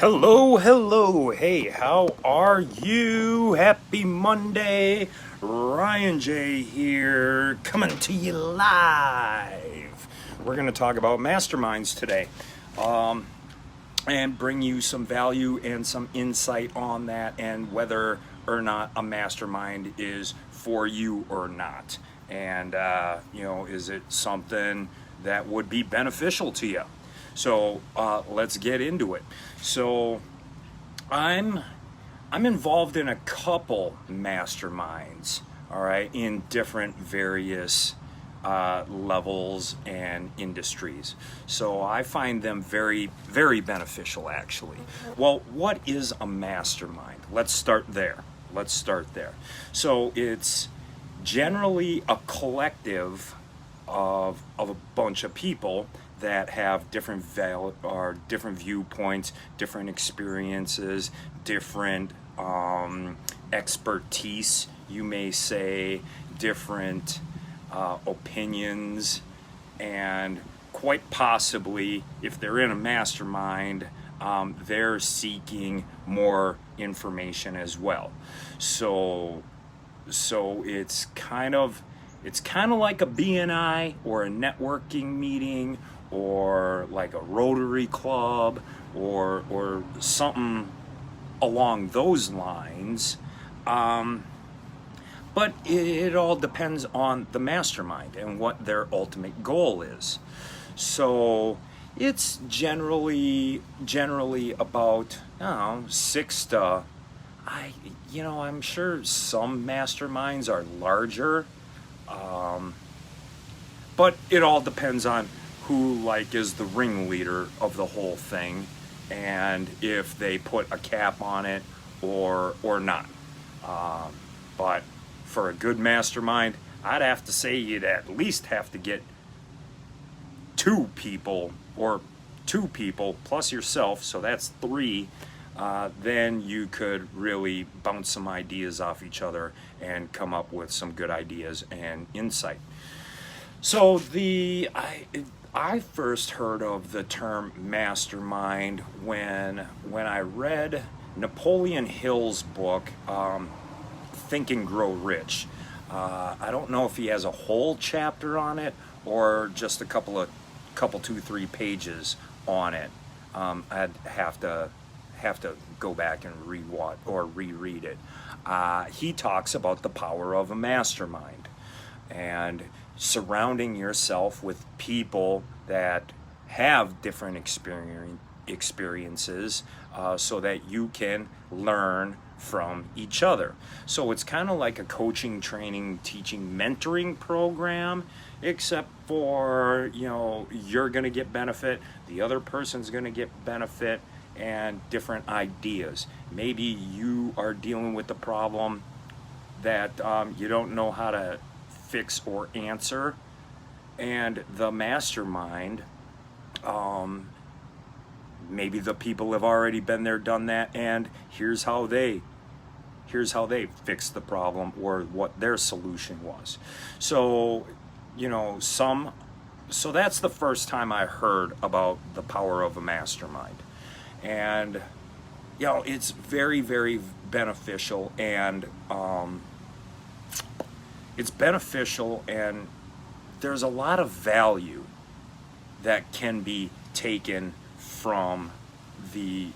Hello, hello. Hey, how are you? Happy Monday. Ryan J here, coming to you live. We're going to talk about masterminds today and bring you some value and some insight on that and whether or not a mastermind is for you or not. And, is it something that would be beneficial to you? So let's get into it. So I'm involved in a couple masterminds, all right, in different various levels and industries. So I find them very, very beneficial, actually. Well, what is a mastermind? Let's start there. So it's generally a collective of a bunch of people that have different different viewpoints, different experiences, different expertise, you may say, different opinions, and quite possibly, if they're in a mastermind, they're seeking more information as well. So it's kind of like a BNI or a networking meeting or like a Rotary Club or something along those lines. But it all depends on the mastermind and what their ultimate goal is. So it's generally about, six to, I'm sure some masterminds are larger. But it all depends on who is the ringleader of the whole thing and if they put a cap on it or not. But for a good mastermind, I'd have to say you'd at least have to get two people plus yourself, so that's three. Then you could really bounce some ideas off each other and come up with some good ideas and insight. So I first heard of the term mastermind when I read Napoleon Hill's book, Think and Grow Rich. I don't know if he has a whole chapter on it or just a couple 2-3 pages on it. I'd have to go back and reread it. He talks about the power of a mastermind and surrounding yourself with people that have different experiences so that you can learn from each other. So it's kind of like a coaching, training, teaching, mentoring program, except for, you're going to get benefit, the other person's going to get benefit, and different ideas. Maybe you are dealing with a problem that you don't know how to fix or answer, and the mastermind, maybe the people have already been there, done that, and here's how they fixed the problem or what their solution was. So so that's the first time I heard about the power of a mastermind. And it's very, very beneficial, and there's a lot of value that can be taken from the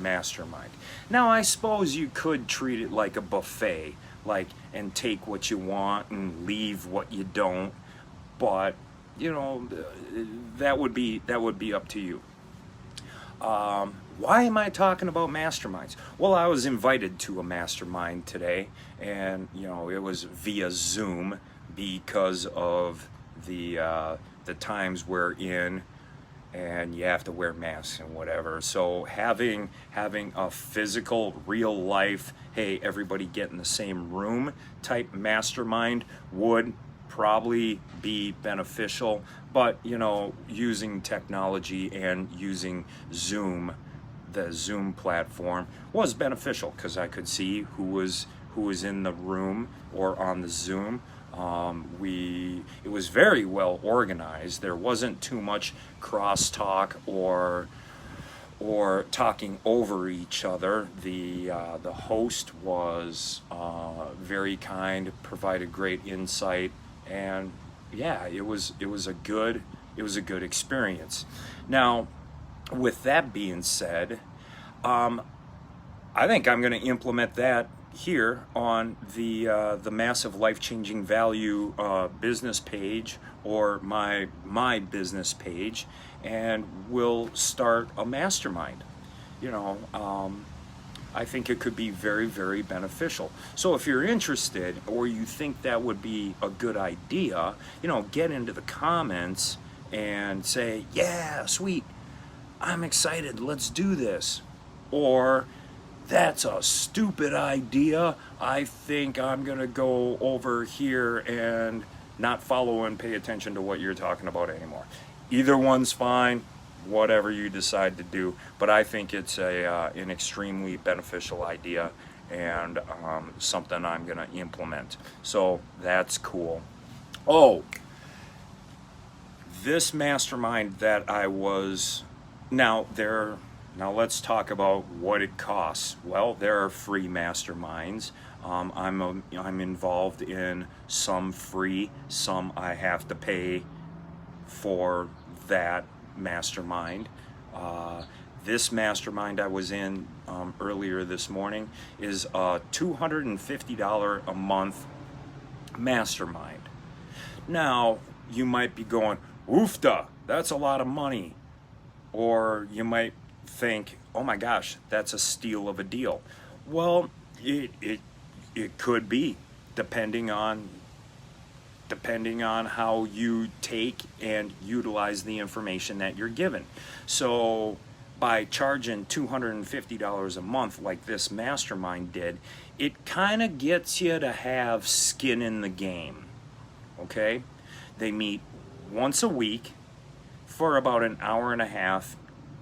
mastermind. Now, I suppose you could treat it like a buffet, and take what you want and leave what you don't, but that would be up to you. Why am I talking about masterminds? Well, I was invited to a mastermind today, and it was via Zoom because of the times we're in, and you have to wear masks and whatever. So having a physical, real life, hey, everybody get in the same room type mastermind would probably be beneficial, but using technology and using Zoom, the Zoom platform, was beneficial because I could see who was in the room or on the Zoom. It was very well organized. There wasn't too much crosstalk or or talking over each other. The host was very kind, provided great insight, and yeah, it was a good experience. Now, with that being said, I think I'm going to implement that here on the Massive Life Changing Value business page, or my business page, and we'll start a mastermind. I think it could be very, very beneficial. So if you're interested, or you think that would be a good idea, get into the comments and say, yeah, sweet, I'm excited, let's do this. Or, that's a stupid idea, I think I'm gonna go over here and not follow and pay attention to what you're talking about anymore. Either one's fine, whatever you decide to do, but I think it's an extremely beneficial idea, and something I'm gonna implement. So that's cool. Oh, this mastermind that I was, now let's talk about what it costs. Well, there are free masterminds. I'm involved in some free, some I have to pay for that mastermind. This mastermind I was in earlier this morning is a $250 a month mastermind. Now, you might be going, oofta, that's a lot of money. Or you might think, oh my gosh, that's a steal of a deal. Well, it could be, depending on how you take and utilize the information that you're given. So by charging $250 a month like this mastermind did, it kind of gets you to have skin in the game. Okay? They meet once a week for about an hour and a half.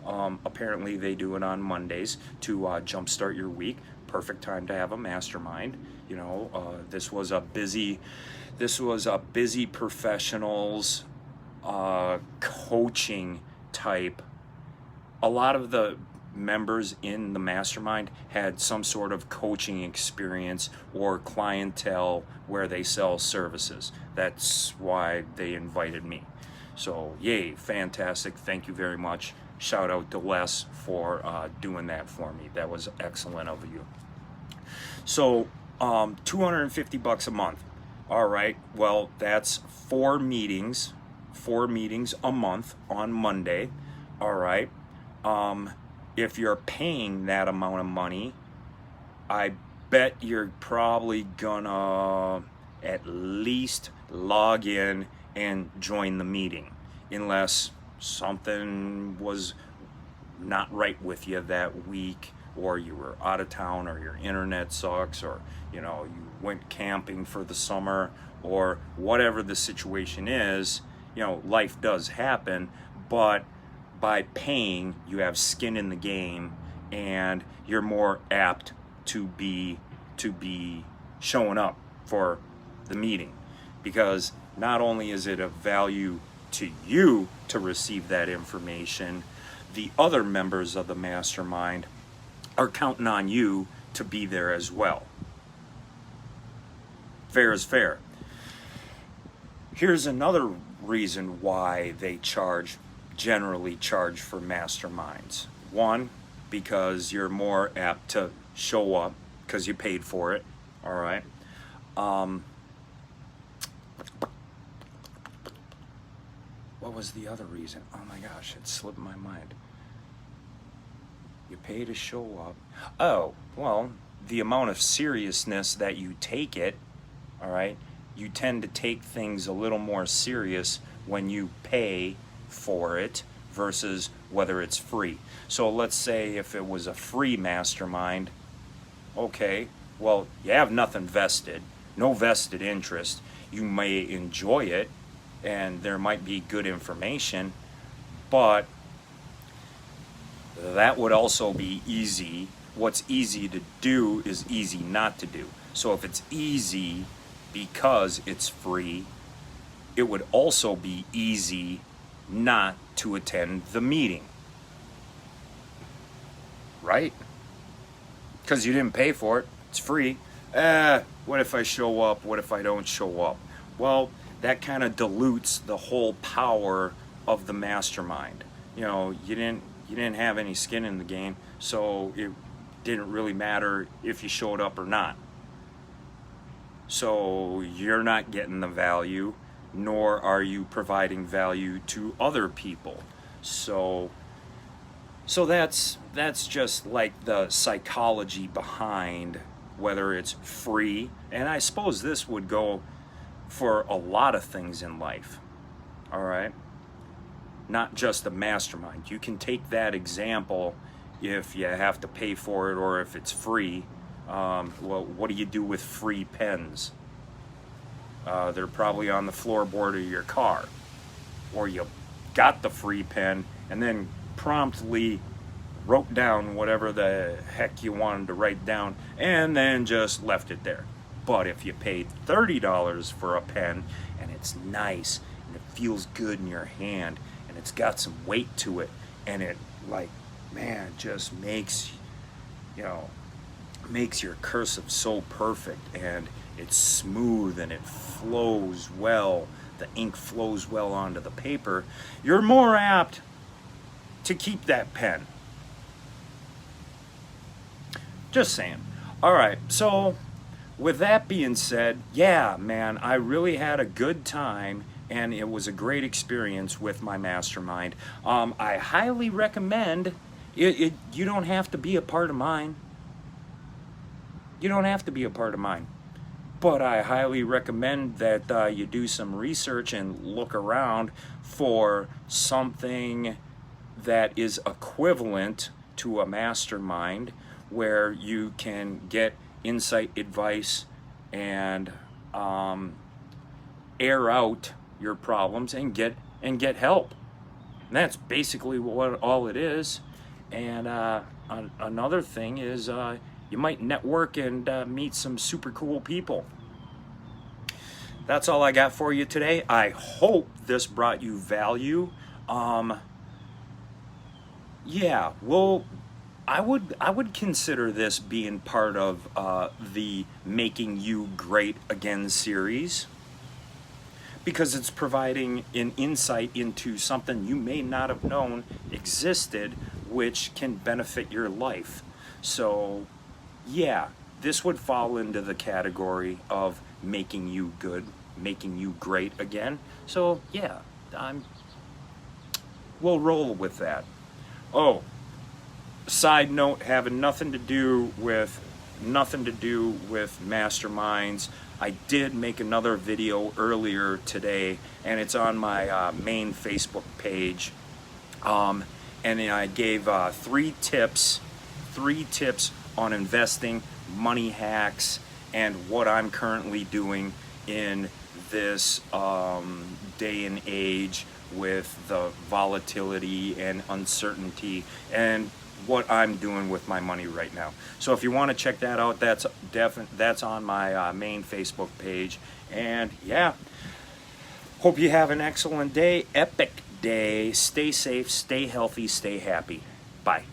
Apparently they do it on Mondays to jumpstart your week. Perfect time to have a mastermind. This was a busy professionals coaching type. A lot of the members in the mastermind had some sort of coaching experience or clientele where they sell services. That's why they invited me. So yay, fantastic, thank you very much. Shout out to Les for doing that for me. That was excellent of you. So $250 a month. All right, well, that's four meetings a month on Monday. All right. If you're paying that amount of money, I bet you're probably gonna at least log in and join the meeting, unless something was not right with you that week, or you were out of town, or your internet sucks, or you went camping for the summer, or whatever the situation is. Life does happen, but by paying, you have skin in the game, and you're more apt to be showing up for the meeting, because not only is it of value to you to receive that information, the other members of the mastermind are counting on you to be there as well. Fair is fair. Here's another reason why they generally charge for masterminds. One, because you're more apt to show up because you paid for it. All right. What was the other reason? Oh my gosh, it slipped my mind. You pay to show up. Oh, well, the amount of seriousness that you take it, all right, you tend to take things a little more serious when you pay for it versus whether it's free. So let's say if it was a free mastermind, okay, well, you have nothing vested, no vested interest. You may enjoy it, and there might be good information, but that would also be easy. What's easy to do is easy not to do. So if it's easy because it's free, it would also be easy not to attend the meeting. right? Because you didn't pay for it. It's free. What if I show up? What if I don't show up? Well, that kind of dilutes the whole power of the mastermind. You know, you didn't have any skin in the game, so it didn't really matter if you showed up or not. So you're not getting the value, nor are you providing value to other people. So that's just like the psychology behind whether it's free, and I suppose this would go for a lot of things in life. All right, not just a mastermind. You can take that example if you have to pay for it or if it's free. Well, what do you do with free pens? They're probably on the floorboard of your car, or you got the free pen and then promptly wrote down whatever the heck you wanted to write down and then just left it there. But if you paid $30 for a pen and it's nice and it feels good in your hand and it's got some weight to it and it, like, man, just makes your cursive so perfect, and it's smooth and it flows well, the ink flows well onto the paper, you're more apt to keep that pen. Just saying. All right, so with that being said, yeah, man, I really had a good time, and it was a great experience with my mastermind. I highly recommend it. You don't have to be a part of mine. You don't have to be a part of mine. But I highly recommend that you do some research and look around for something that is equivalent to a mastermind, where you can get insight, advice, and air out your problems and get help. And that's basically what all it is. And another thing is you might network and meet some super cool people. That's all I got for you today. I hope this brought you value. Yeah, well, I would consider this being part of the Making You Great Again series, because it's providing an insight into something you may not have known existed, which can benefit your life. So, yeah, this would fall into the category of making you good, making you great again. So, yeah, we'll roll with that. Oh, side note, having nothing to do with masterminds, I did make another video earlier today, and it's on my main Facebook page, and I gave three tips on investing, money hacks, and what I'm currently doing in this day and age with the volatility and uncertainty, and what I'm doing with my money right now. So if you want to check that out, that's on my main Facebook page. And yeah, hope you have an excellent day, epic day. Stay safe, stay healthy, stay happy. Bye.